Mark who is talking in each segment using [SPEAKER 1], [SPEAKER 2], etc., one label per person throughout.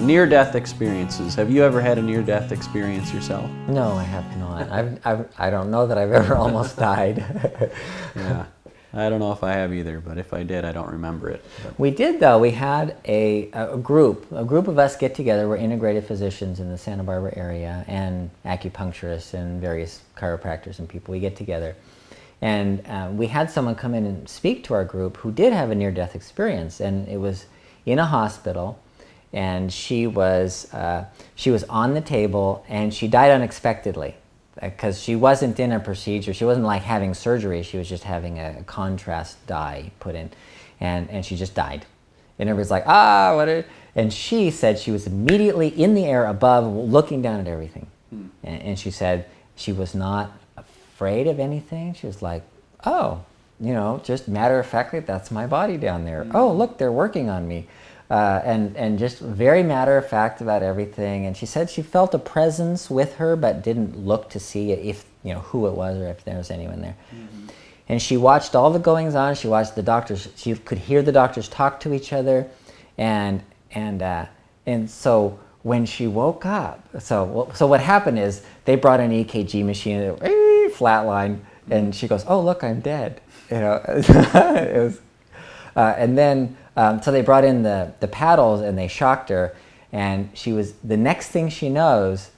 [SPEAKER 1] near-death experiences. Have you ever had a near-death experience yourself?
[SPEAKER 2] No, I have not. I don't know that I've ever almost died.
[SPEAKER 1] Yeah, I don't know if I have either, but if I did, I don't remember it. But.
[SPEAKER 2] We did, though. We had a group of us get together. We're integrated physicians in the Santa Barbara area and acupuncturists and various chiropractors and people. We get together. And we had someone come in and speak to our group who did have a near-death experience, and it was in a hospital, and she was on the table, and she died unexpectedly because she wasn't in a procedure. She wasn't like having surgery. She was just having a contrast dye put in, and she just died. And everybody's like, and she said she was immediately in the air above, looking down at everything. And she said she was not afraid of anything. She was like, oh, just matter-of-factly, that's my body down there. Oh, look, they're working on me. And just very matter-of-fact about everything. And she said she felt a presence with her, but didn't look to see if, who it was or if there was anyone there. Mm-hmm. And she watched all the goings-on. She watched the doctors. She could hear the doctors talk to each other. And so when she woke up, so what happened is they brought an EKG machine, flatline, and she goes, oh, look, I'm dead. It was, and then, so they brought in the paddles and they shocked her, and the next thing she knows,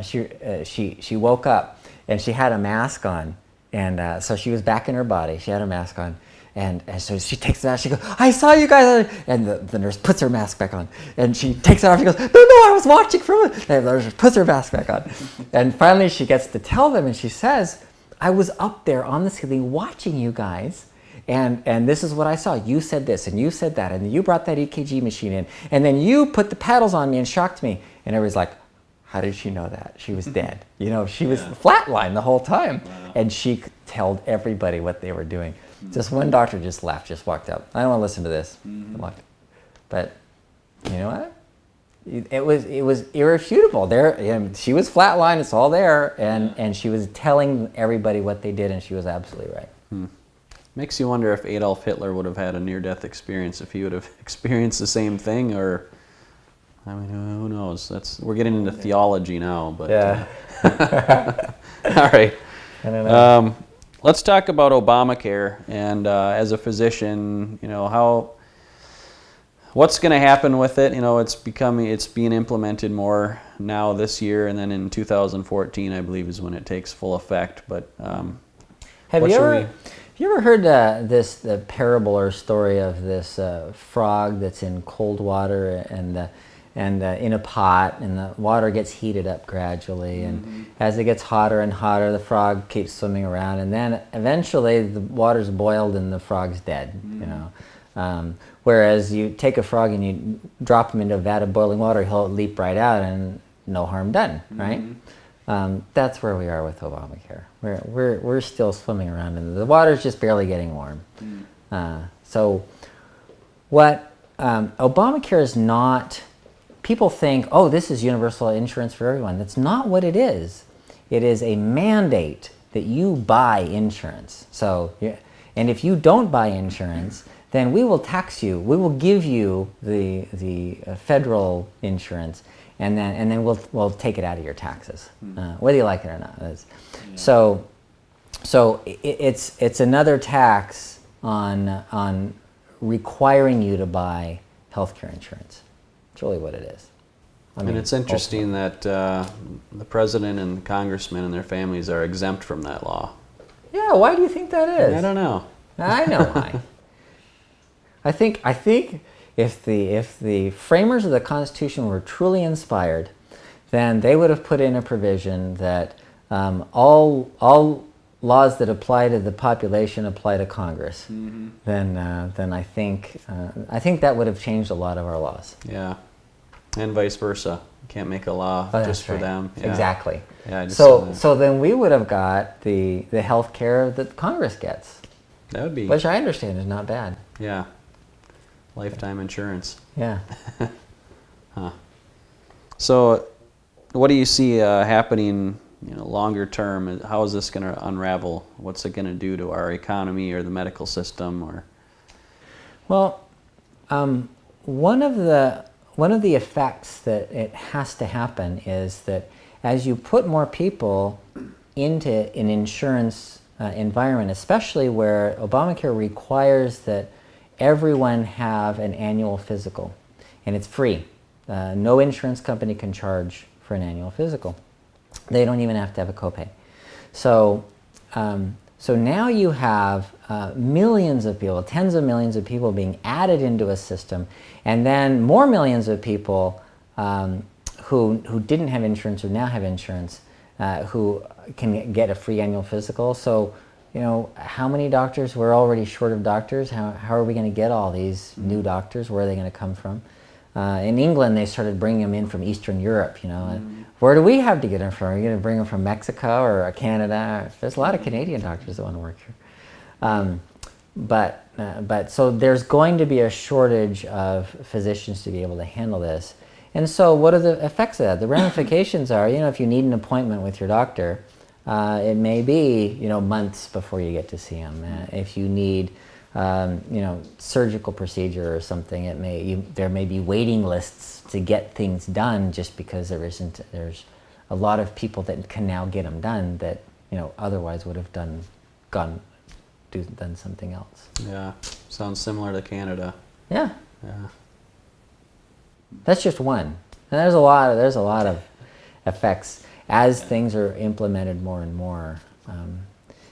[SPEAKER 2] she woke up and she had a mask on, and so she was back in her body. She had a mask on, and so she takes it out. She goes, I saw you guys, and the nurse puts her mask back on, and she takes it off. She goes, no, I was watching from it. And the nurse puts her mask back on, and finally she gets to tell them, and she says, I was up there on the ceiling watching you guys, and this is what I saw. You said this, and you said that, and you brought that EKG machine in, and then you put the paddles on me and shocked me. And everybody's like, how did she know that? She was dead. She was flatlined the whole time. Wow. And she told everybody what they were doing. Just one doctor just left, just walked out. I don't want to listen to this. But you know what? It was irrefutable. She was flatlined. It's all there, and she was telling everybody what they did, and she was absolutely right.
[SPEAKER 1] Makes you wonder if Adolf Hitler would have had a near-death experience, if he would have experienced the same thing, or who knows? We're getting into theology now, but
[SPEAKER 2] yeah.
[SPEAKER 1] All right.
[SPEAKER 2] I don't know.
[SPEAKER 1] Let's talk about Obamacare, and as a physician, what's going to happen with it? It's being implemented more now this year, and then in 2014, I believe, is when it takes full effect. But
[SPEAKER 2] have you ever heard the parable or story of this frog that's in cold water and in a pot, and the water gets heated up gradually, and as it gets hotter and hotter, the frog keeps swimming around, and then eventually the water's boiled and the frog's dead. Whereas you take a frog and you drop him into a vat of boiling water, he'll leap right out and no harm done, right? That's where we are with Obamacare. We're still swimming around and the water's just barely getting warm. So what Obamacare is not, people think, oh, this is universal insurance for everyone. That's not what it is. It is a mandate that you buy insurance. And if you don't buy insurance, then we will tax you. We will give you the federal insurance, and then we'll take it out of your taxes, whether you like it or not. So it's another tax on requiring you to buy healthcare insurance. It's really what it is.
[SPEAKER 1] And it's interesting that the president and congressmen and their families are exempt from that law.
[SPEAKER 2] Yeah, why do you think that is?
[SPEAKER 1] I don't know.
[SPEAKER 2] I know why. I think if the framers of the Constitution were truly inspired, then they would have put in a provision that all laws that apply to the population apply to Congress. Then I think that would have changed a lot of our laws.
[SPEAKER 1] Yeah, and vice versa. You can't make a law just for them. Yeah.
[SPEAKER 2] Exactly.
[SPEAKER 1] Yeah.
[SPEAKER 2] So then we would have got the health care that Congress gets.
[SPEAKER 1] That would be.
[SPEAKER 2] Which I understand is not bad.
[SPEAKER 1] Yeah. Lifetime insurance.
[SPEAKER 2] Yeah.
[SPEAKER 1] Huh. So, what do you see happening, longer term? How is this going to unravel? What's it going to do to our economy or the medical system? Or
[SPEAKER 2] well, one of one of the effects that it has to happen is that as you put more people into an insurance environment, especially where Obamacare requires that everyone have an annual physical, and it's free. No insurance company can charge for an annual physical. They don't even have to have a copay. So, so now you have millions of people, tens of millions of people being added into a system, and then more millions of people who didn't have insurance or now have insurance, who can get a free annual physical. So, you know, how many doctors? We're already short of doctors. How are we going to get all these new doctors? Where are they going to come from? In England, they started bringing them in from Eastern Europe, you know. Where do we have to get them from? Are you going to bring them from Mexico or Canada? There's a lot of Canadian doctors that want to work here. But so there's going to be a shortage of physicians to be able to handle this. And so what are the effects of that? The ramifications are, you know, if you need an appointment with your doctor, it may be, you know, months before you get to see him. If you need, you know, surgical procedure or something, there may be waiting lists to get things done just because there's a lot of people that can now get them done that, you know, otherwise would have done something else.
[SPEAKER 1] Yeah, sounds similar to Canada.
[SPEAKER 2] Yeah.
[SPEAKER 1] Yeah.
[SPEAKER 2] That's just one. And there's a lot of effects as things are implemented more and more.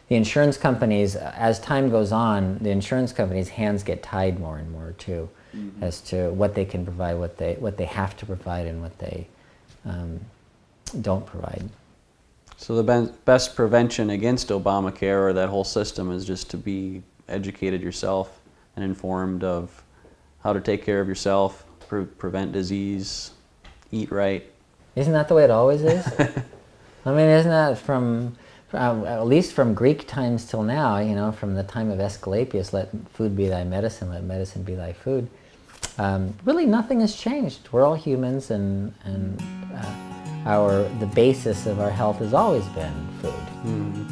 [SPEAKER 2] The insurance companies, as time goes on, the insurance companies' hands get tied more and more too, as to what they can provide, what they have to provide, and what they don't provide.
[SPEAKER 1] So the best prevention against Obamacare or that whole system is just to be educated yourself and informed of how to take care of yourself, prevent disease, eat right.
[SPEAKER 2] Isn't that the way it always is? I mean, isn't that from at least from Greek times till now, you know, from the time of Asclepius, let food be thy medicine, let medicine be thy food. Really nothing has changed. We're all humans, and the basis of our health has always been food.